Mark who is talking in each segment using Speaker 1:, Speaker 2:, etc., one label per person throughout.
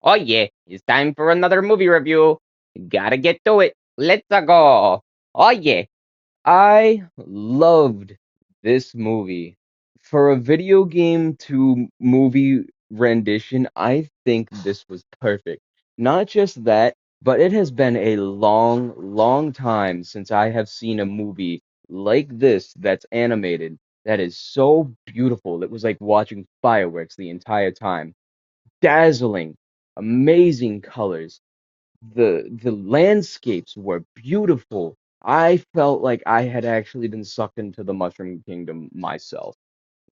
Speaker 1: Oh yeah, it's time for another movie review. Gotta get to it. Let's go. Oh yeah, I loved this movie. For a video game to movie rendition, I think this was perfect. Not just that, but it has been a long, long time since I have seen a movie like this that's animated that is so beautiful. It was like watching fireworks the entire time. Dazzling, amazing colors. The landscapes were beautiful. I felt like I had actually been sucked into the Mushroom Kingdom myself.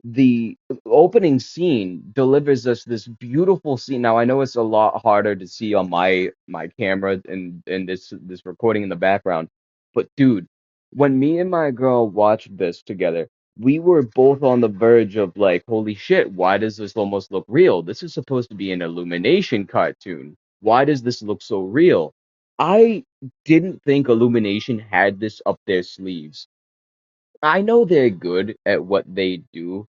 Speaker 1: The opening scene delivers us this beautiful scene. Now I know it's a lot harder to see on my camera and this recording in the background, but dude, when me and my girl watched this together, we were both on the verge of like, holy shit, why does this almost look real? This is supposed to be an Illumination cartoon. Why does this look so real? I didn't think Illumination had this up their sleeves. I know they're good at what they do,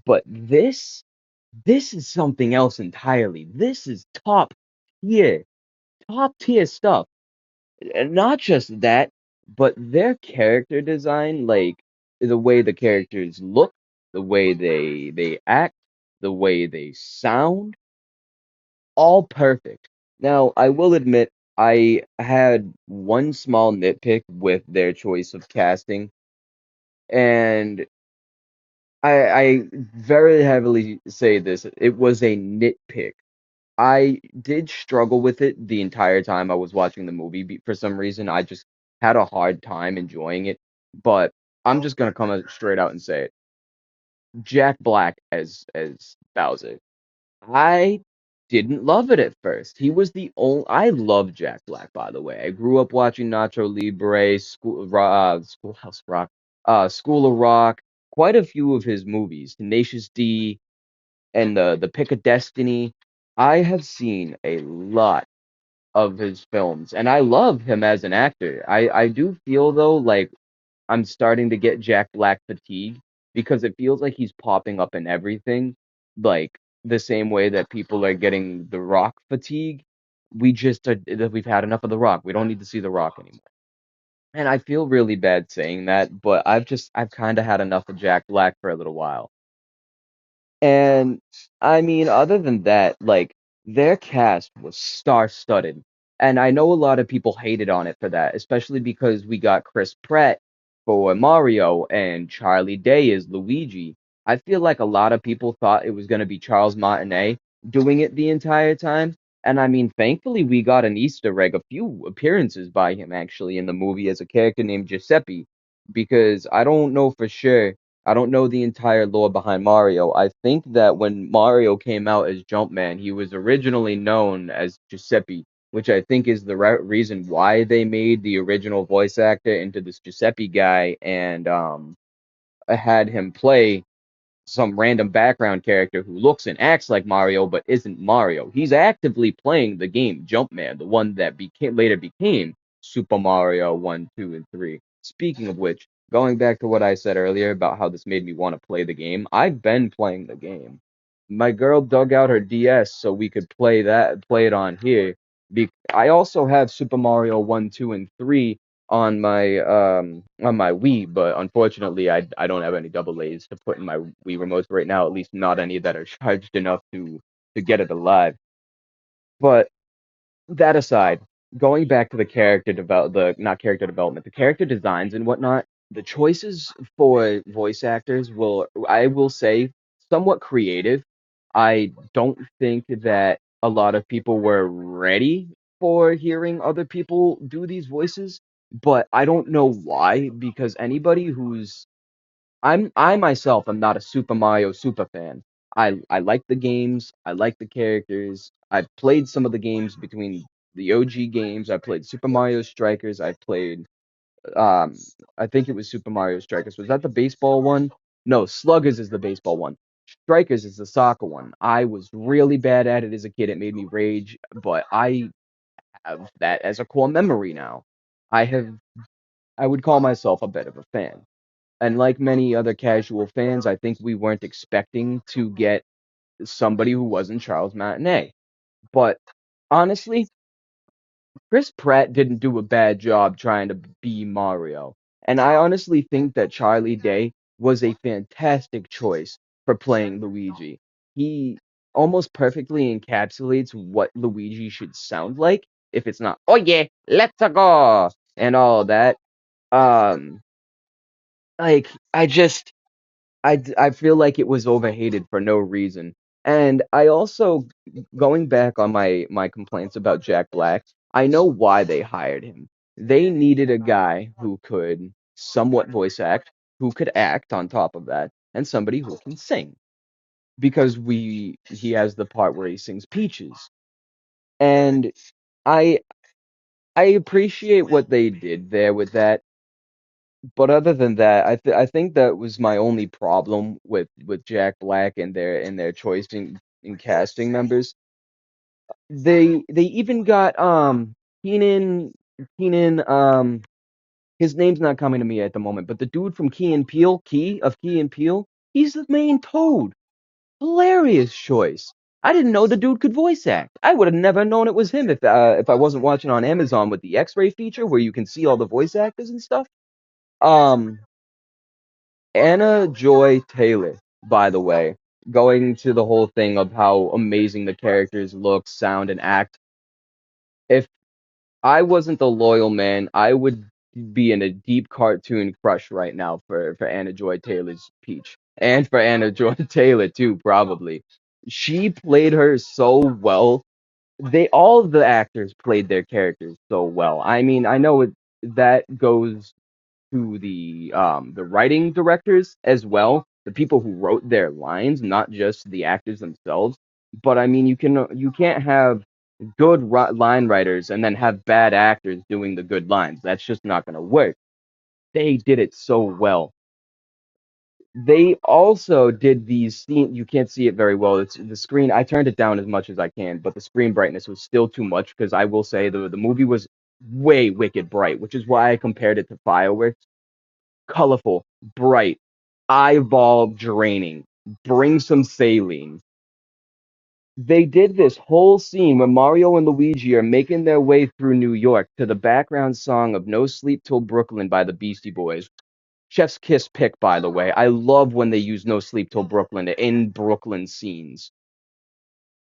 Speaker 1: but this is something else entirely. This is tier, top tier stuff. And not just that, but their character design, like the way the characters look, the way they act, the way they sound, all perfect. Now, I will admit I had one small nitpick with their choice of casting, and I very heavily say this. It was a nitpick. I did struggle with it the entire time I was watching the movie. For some reason, I just had a hard time enjoying it. But I'm just gonna come straight out and say it. Jack Black as Bowser. I didn't love it at first. He was the only. I love Jack Black, by the way. I grew up watching Nacho Libre, Schoolhouse Rock, School of Rock, quite a few of his movies, Tenacious D, and the Pick of Destiny. I have seen a lot of his films, and I love him as an actor. I do feel though like I'm starting to get Jack Black fatigue because it feels like he's popping up in everything, like the same way that people are getting The Rock fatigue. We've had enough of The Rock. We don't need to see The Rock anymore. And I feel really bad saying that, but I've kind of had enough of Jack Black for a little while. And I mean, other than that, like their cast was star-studded. And I know a lot of people hated on it for that, especially because we got Chris Pratt for Mario and Charlie Day as Luigi. I feel like a lot of people thought it was going to be Charles Martinet doing it the entire time. And I mean, thankfully, we got an Easter egg, a few appearances by him actually in the movie as a character named Giuseppe, because I don't know for sure, I don't know the entire lore behind Mario. I think that when Mario came out as Jumpman, he was originally known as Giuseppe, which I think is the reason why they made the original voice actor into this Giuseppe guy and had him play some random background character who looks and acts like Mario but isn't Mario. He's actively playing the game Jumpman, the one that later became Super Mario 1, 2, and 3. Speaking of which, going back to what I said earlier about how this made me want to play the game, I've been playing the game. My girl dug out her DS so we could play it on here. I also have Super Mario 1, 2, and 3 on my Wii, but unfortunately I don't have any double A's to put in my Wii remotes right now, at least not any that are charged enough to get it alive. But that aside, going back to the the not character development, the character designs and whatnot, the choices for voice actors I will say, somewhat creative. I don't think that a lot of people were ready for hearing other people do these voices, but I don't know why, because anybody who's I myself am not a Super Mario super fan. I like the games, I like the characters. I've played some of the games between the OG games. I played Super Mario Strikers. I played um I think it was Super Mario Strikers. Was that the baseball one? No, Sluggers is the baseball one. Strikers is the soccer one. I was really bad at it as a kid. It made me rage, but I have that as a core memory now. I have I would call myself a bit of a fan. And like many other casual fans, I think we weren't expecting to get somebody who wasn't Charles Martinet. But honestly, Chris Pratt didn't do a bad job trying to be Mario. And I honestly think that Charlie Day was a fantastic choice for playing Luigi. He almost perfectly encapsulates what Luigi should sound like if it's not, oh yeah, let's go, and all that. Um, like, I feel like it was overhated for no reason. And I also, going back on my complaints about Jack Black, I know why they hired him. They needed a guy who could somewhat voice act, who could act on top of that, and somebody who can sing. Because he has the part where he sings Peaches. And I I appreciate what they did there with that. But other than that, I think that was my only problem with Jack Black and their choice in casting members. They even got Keenan his name's not coming to me at the moment, but the dude from Key and Peele, he's the main Toad. Hilarious choice. I didn't know the dude could voice act. I would have never known it was him if I wasn't watching on Amazon with the X-ray feature where you can see all the voice actors and stuff. Um Anna Joy Taylor, by the way, going to the whole thing of how amazing the characters look, sound, and act. If I wasn't the loyal man, I would be in a deep cartoon crush right now for Anna Joy Taylor's Peach. And for Anna Joy Taylor too, probably. She played her so well. They all the actors played their characters so well. I mean, I know that goes to the writing directors as well, the people who wrote their lines, not just the actors themselves. But I mean, you can't have good line writers and then have bad actors doing the good lines. That's just not going to work. They did it so well. They also did these scene. You can't see it very well. It's the screen. I turned it down as much as I can, but the screen brightness was still too much because I will say the movie was way wicked bright, which is why I compared it to Fireworks. Colorful, bright, eyeball draining. Bring some saline. They did this whole scene where Mario and Luigi are making their way through New York to the background song of No Sleep Till Brooklyn by the Beastie Boys. Chef's Kiss pick, by the way. I love when they use No Sleep Till Brooklyn in Brooklyn scenes.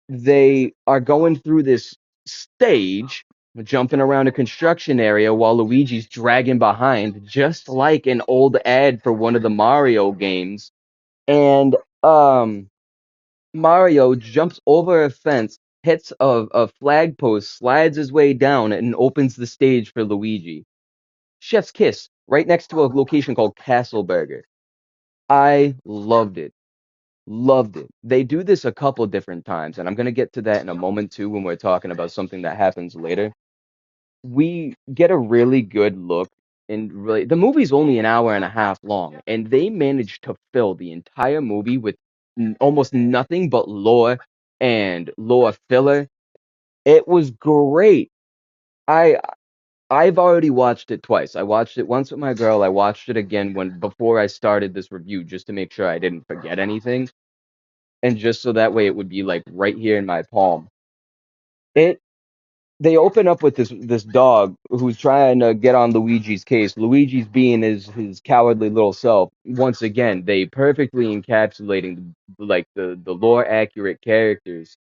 Speaker 1: They are going through this stage, jumping around a construction area while Luigi's dragging behind, just like an old ad for one of the Mario games. And Mario jumps over a fence, hits a flag post, slides his way down, and opens the stage for Luigi. Chef's Kiss, right next to a location called Castle Burger. I loved it. Loved it. They do this a couple different times, and I'm going to get to that in a moment too when we're talking about something that happens later. We get a really good look, and really, the movie's only an hour and a half long, and they managed to fill the entire movie with almost nothing but lore and lore filler. It was great. I I've already watched it twice. I watched it once with my girl. I watched it again when before I started this review just to make sure I didn't forget anything, and just so that way it would be like right here in my palm. It they open up with this dog who's trying to get on Luigi's case. Luigi's being his cowardly little self. Once again, they perfectly encapsulating like the lore accurate characters.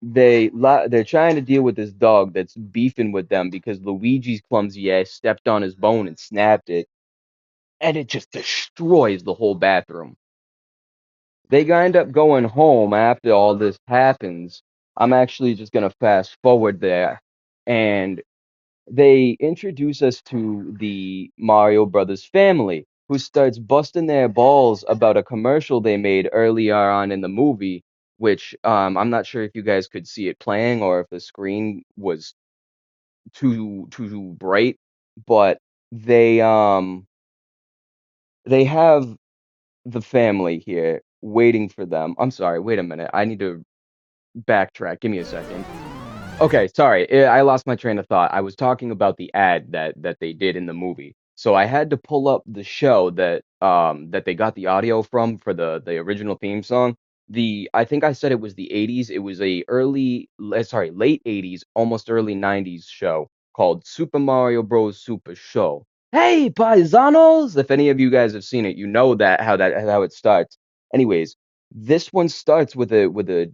Speaker 1: They're trying to deal with this dog that's beefing with them because Luigi's clumsy ass stepped on his bone and snapped it, and it just destroys the whole bathroom. They end up going home after all this happens. I'm actually just gonna fast forward there, and they introduce us to the Mario Brothers family, who starts busting their balls about a commercial they made earlier on in the movie, which I'm not sure if you guys could see it playing or if the screen was too bright, but they um they have the family here waiting for them. I'm sorry, wait a minute. I need to backtrack. Give me a second. Okay, sorry. I lost my train of thought. I was talking about the ad that they did in the movie. So I had to pull up the show that they got the audio from for the original theme song. I think I said it was the 80s. It was a late 80s, almost early 90s show called Super Mario Bros. Super Show. Hey, paisanos! If any of you guys have seen it, you know how it starts. Anyways, this one starts with a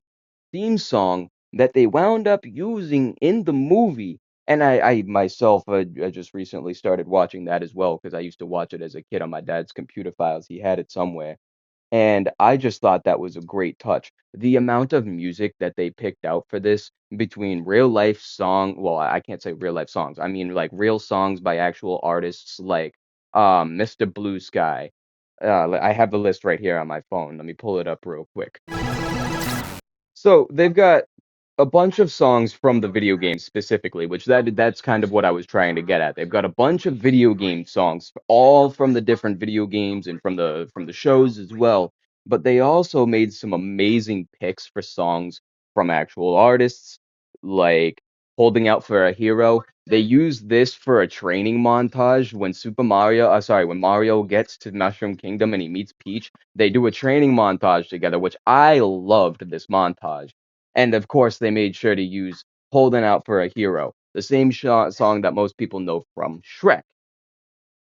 Speaker 1: theme song that they wound up using in the movie. And I myself I just recently started watching that as well because I used to watch it as a kid on my dad's computer files. He had it somewhere. And I just thought that was a great touch. The amount of music that they picked out for this between real life well, I can't say real life songs. I mean like real songs by actual artists like Mr. Blue Sky. I have the list right here on my phone. Let me pull it up real quick. So they've got a bunch of songs from the video game specifically, which that's kind of what I was trying to get at. They've got a bunch of video game songs, all from the different video games and from the shows as well. But they also made some amazing picks for songs from actual artists, like Holding Out for a Hero. They use this for a training montage when when Mario gets to Mushroom Kingdom and he meets Peach. They do a training montage together, which I loved this montage. And of course, they made sure to use Holding Out for a Hero, the same song that most people know from Shrek.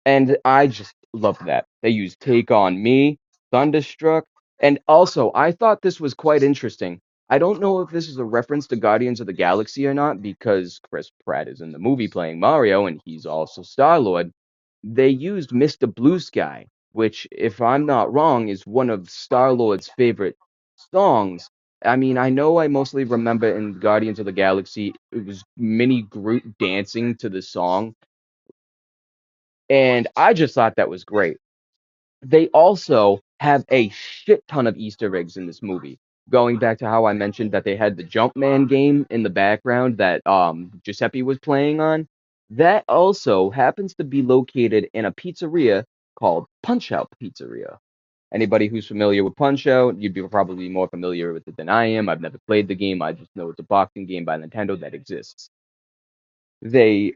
Speaker 1: And I just love that. They used Take On Me, Thunderstruck, and also I thought this was quite interesting. I don't know if this is a reference to Guardians of the Galaxy or not, because Chris Pratt is in the movie playing Mario and he's also Star-Lord. They used Mr. Blue Sky, which, if I'm not wrong, is one of Star-Lord's favorite songs. I mean, I know I mostly remember in Guardians of the Galaxy, it was Mini Groot dancing to the song, and I just thought that was great. They also have a shit ton of Easter eggs in this movie. Going back to how I mentioned that they had the Jumpman game in the background that Giuseppe was playing on, that also happens to be located in a pizzeria called Punch Out Pizzeria. Anybody who's familiar with Punch Out, you'd be probably more familiar with it than I am. I've never played the game. I just know it's a boxing game by Nintendo that exists. They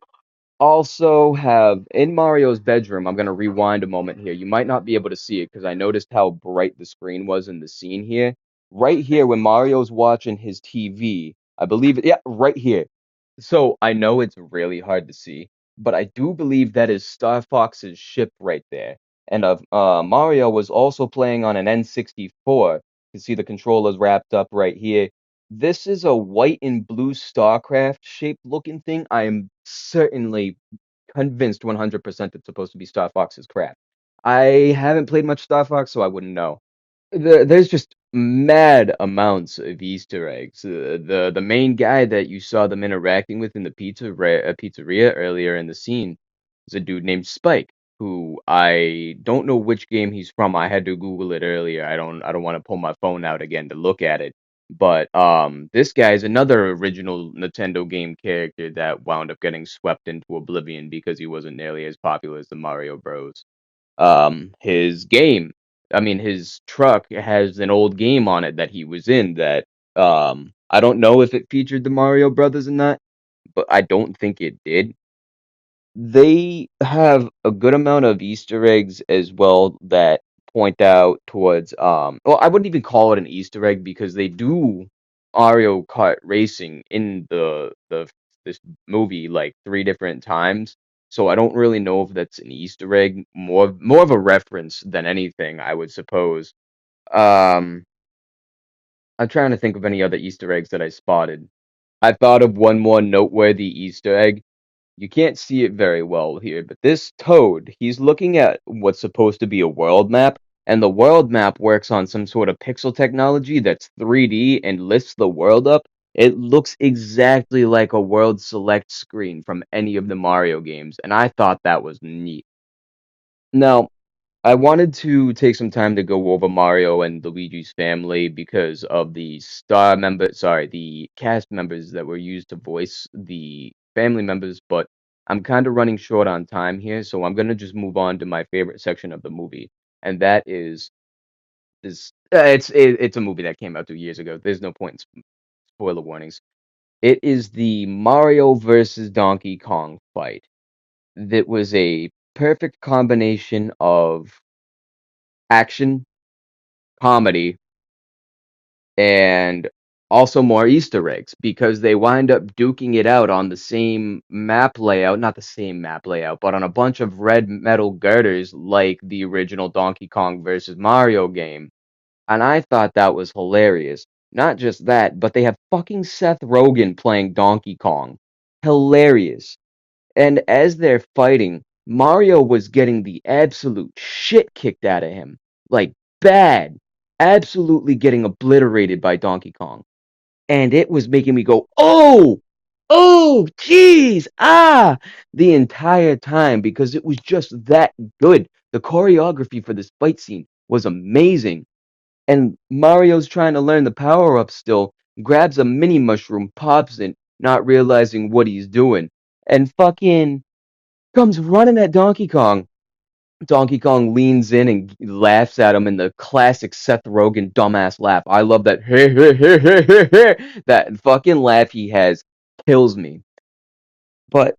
Speaker 1: also have in Mario's bedroom. I'm going to rewind a moment here. You might not be able to see it because I noticed how bright the screen was in the scene here. Right here, when Mario's watching his TV, I believe it, yeah, right here. So I know it's really hard to see, but I do believe that is Star Fox's ship right there. And Mario was also playing on an N64. You can see the controllers wrapped up right here. This is a white and blue StarCraft shaped looking thing. I am certainly convinced 100% it's supposed to be Star Fox's craft. I haven't played much Star Fox, so I wouldn't know. There's just mad amounts of Easter eggs. The main guy that you saw them interacting with in the pizzeria earlier in the scene is a dude named Spike, who I don't know which game he's from. I had to Google it earlier. I don't want to pull my phone out again to look at it. But this guy is another original Nintendo game character that wound up getting swept into oblivion because he wasn't nearly as popular as the Mario Bros. His game, I mean, his truck has an old game on it that he was in that I don't know if it featured the Mario Brothers or not, but I don't think it did. They have a good amount of Easter eggs as well that point out towards well, I wouldn't even call it an Easter egg because they do Mario Kart racing in the this movie like three different times. So I don't really know if that's an Easter egg, more of a reference than anything, I would suppose. Um I'm trying to think of any other Easter eggs that I spotted. I thought of one more noteworthy Easter egg. You can't see it very well here, but this toad, he's looking at what's supposed to be a world map, and the world map works on some sort of pixel technology that's 3D and lifts the world up. It looks exactly like a world select screen from any of the Mario games, and I thought that was neat. Now, I wanted to take some time to go over Mario and Luigi's family because of the cast members that were used to voice the family members, but I'm kind of running short on time here, so I'm gonna just move on to my favorite section of the movie, and that is this. It's a movie that came out 2 years ago. There's no point in spoiler warnings. It is the Mario versus Donkey Kong fight. That was a perfect combination of action, comedy, and also more Easter eggs because they wind up duking it out on the same map layout, not the same map layout, but on a bunch of red metal girders like the original Donkey Kong versus Mario game. And I thought that was hilarious. Not just that, but they have fucking Seth Rogen playing Donkey Kong. Hilarious. And as they're fighting, Mario was getting the absolute shit kicked out of him. Like, bad. Absolutely getting obliterated by Donkey Kong. And it was making me go, oh! Oh, jeez! Ah! The entire time because it was just that good. The choreography for this fight scene was amazing. And Mario's trying to learn the power up still, grabs a mini mushroom, pops it, not realizing what he's doing, and fucking comes running at Donkey Kong. Donkey Kong leans in and laughs at him in the classic Seth Rogen dumbass laugh. I love that. That fucking laugh he has kills me. But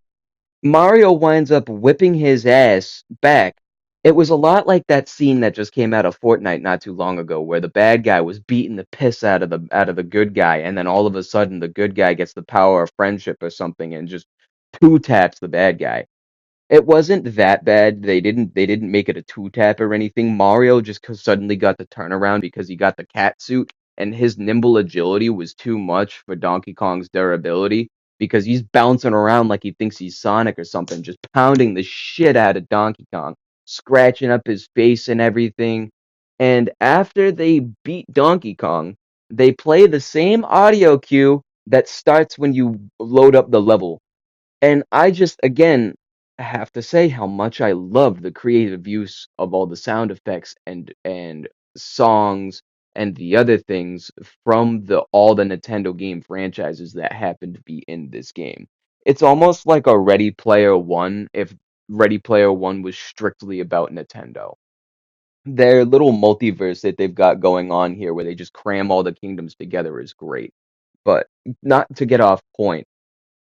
Speaker 1: Mario winds up whipping his ass back. It was a lot like that scene that just came out of Fortnite not too long ago, where the bad guy was beating the piss out of the good guy, and then all of a sudden the good guy gets the power of friendship or something and just two taps the bad guy. It wasn't that bad. They didn't make it a two tap or anything. Mario just suddenly got the turnaround because he got the cat suit, and his nimble agility was too much for Donkey Kong's durability because he's bouncing around like he thinks he's Sonic or something, just pounding the shit out of Donkey Kong, scratching up his face and everything. And after they beat Donkey Kong, they play the same audio cue that starts when you load up the level. And I just, again, have to say how much I love the creative use of all the sound effects and songs and the other things from the all the Nintendo game franchises that happen to be in this game. It's almost like a Ready Player One if Ready Player One was strictly about Nintendo. Their little multiverse that they've got going on here where they just cram all the kingdoms together is great. But not to get off point,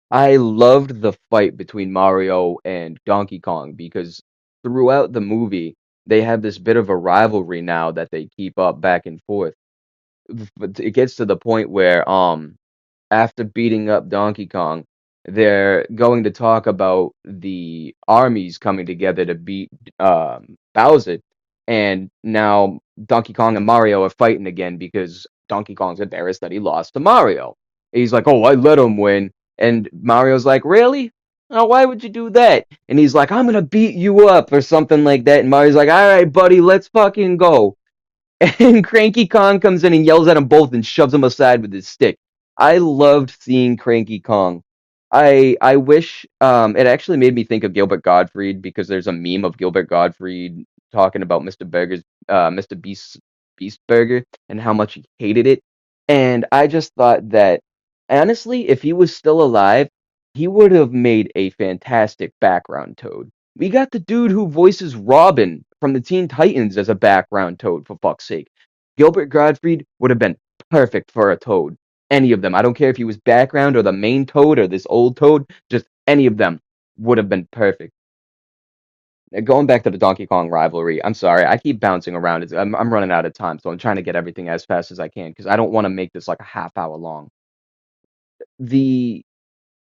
Speaker 1: I loved the fight between Mario and Donkey Kong because throughout the movie, they have this bit of a rivalry now that they keep up back and forth. But it gets to the point where after beating up Donkey Kong, they're going to talk about the armies coming together to beat Bowser, and now Donkey Kong and Mario are fighting again because Donkey Kong's embarrassed that he lost to Mario. He's like, "Oh, I let him win," and Mario's like, "Really? Oh, why would you do that?" And he's like, "I'm gonna beat you up" or something like that. And Mario's like, "All right, buddy, let's fucking go." And Cranky Kong comes in and yells at them both and shoves them aside with his stick. I loved seeing Cranky Kong. I wish it actually made me think of Gilbert Gottfried because there's a meme of Gilbert Gottfried talking about Mr. Beast Burger and how much he hated it. And I just thought that honestly, if he was still alive, he would have made a fantastic background Toad. We got the dude who voices Robin from the Teen Titans as a background Toad, for fuck's sake. Gilbert Gottfried would have been perfect for a Toad. Any of them. I don't care if he was background or the main Toad or this old Toad, just any of them would have been perfect. Going back to the Donkey Kong rivalry, I'm sorry, I keep bouncing around. I'm running out of time, so I'm trying to get everything as fast as I can because I don't want to make this like a half hour long. The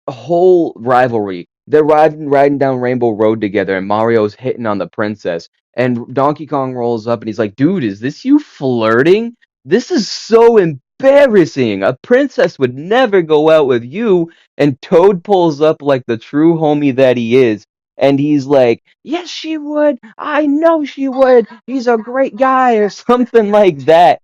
Speaker 1: whole rivalry. They're riding down Rainbow Road together, and Mario's hitting on the princess. And Donkey Kong rolls up, and he's like, "Dude, is this you flirting? This is so embarrassing. A princess would never go out with you." And Toad pulls up like the true homie that he is, and he's like, "Yes, she would. I know she would. He's a great guy," or something like that.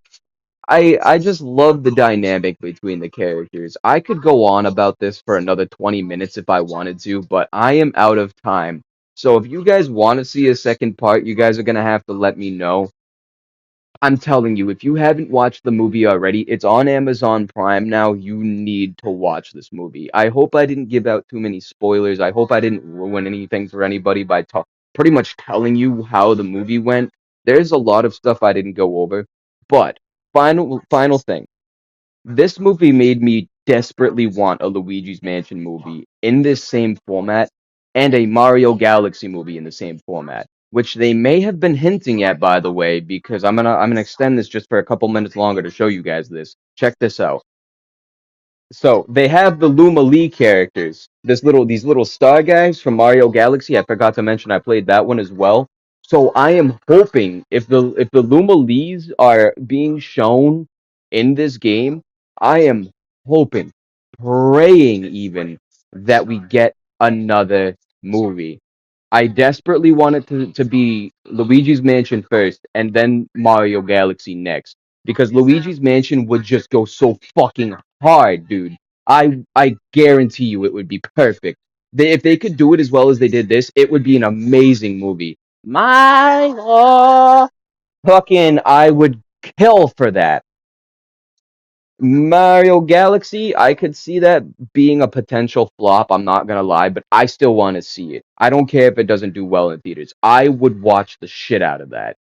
Speaker 1: I just love the dynamic between the characters. I could go on about this for another 20 minutes if I wanted to, but I am out of time. So if you guys want to see a second part, you guys are gonna have to let me know. I'm telling you, if you haven't watched the movie already, it's on Amazon Prime now. You need to watch this movie. I hope I didn't give out too many spoilers. I hope I didn't ruin anything for anybody by pretty much telling you how the movie went. There's a lot of stuff I didn't go over, but final thing. This movie made me desperately want a Luigi's Mansion movie in this same format and a Mario Galaxy movie in the same format. which they may have been hinting at, by the way, because I'm gonna extend this just for a couple minutes longer to show you guys this. Check this out. So they have the Luma Lee characters. These little star guys from Mario Galaxy. I forgot to mention I played that one as well. So I am hoping if the Luma Lees are being shown in this game, I am hoping, praying even that we get another movie. I desperately want it to be Luigi's Mansion first and then Mario Galaxy next. Because Luigi's Mansion would just go so fucking hard, dude. I guarantee you it would be perfect. If they could do it as well as they did this, it would be an amazing movie. My fucking I would kill for that. Mario Galaxy, I could see that being a potential flop, I'm not gonna lie, but I still want to see it. I don't care if it doesn't do well in theaters. I would watch the shit out of that.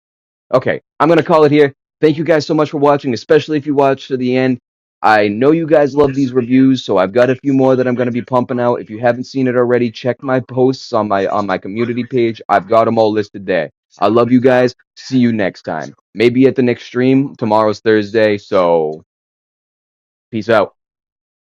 Speaker 1: Okay, I'm gonna call it here. Thank you guys so much for watching, especially if you watched to the end. I know you guys love these reviews, so I've got a few more that I'm gonna be pumping out. If you haven't seen it already, check my posts on my community page. I've got them all listed there. I love you guys. See you next time. Maybe at the next stream. Tomorrow's Thursday, so peace out.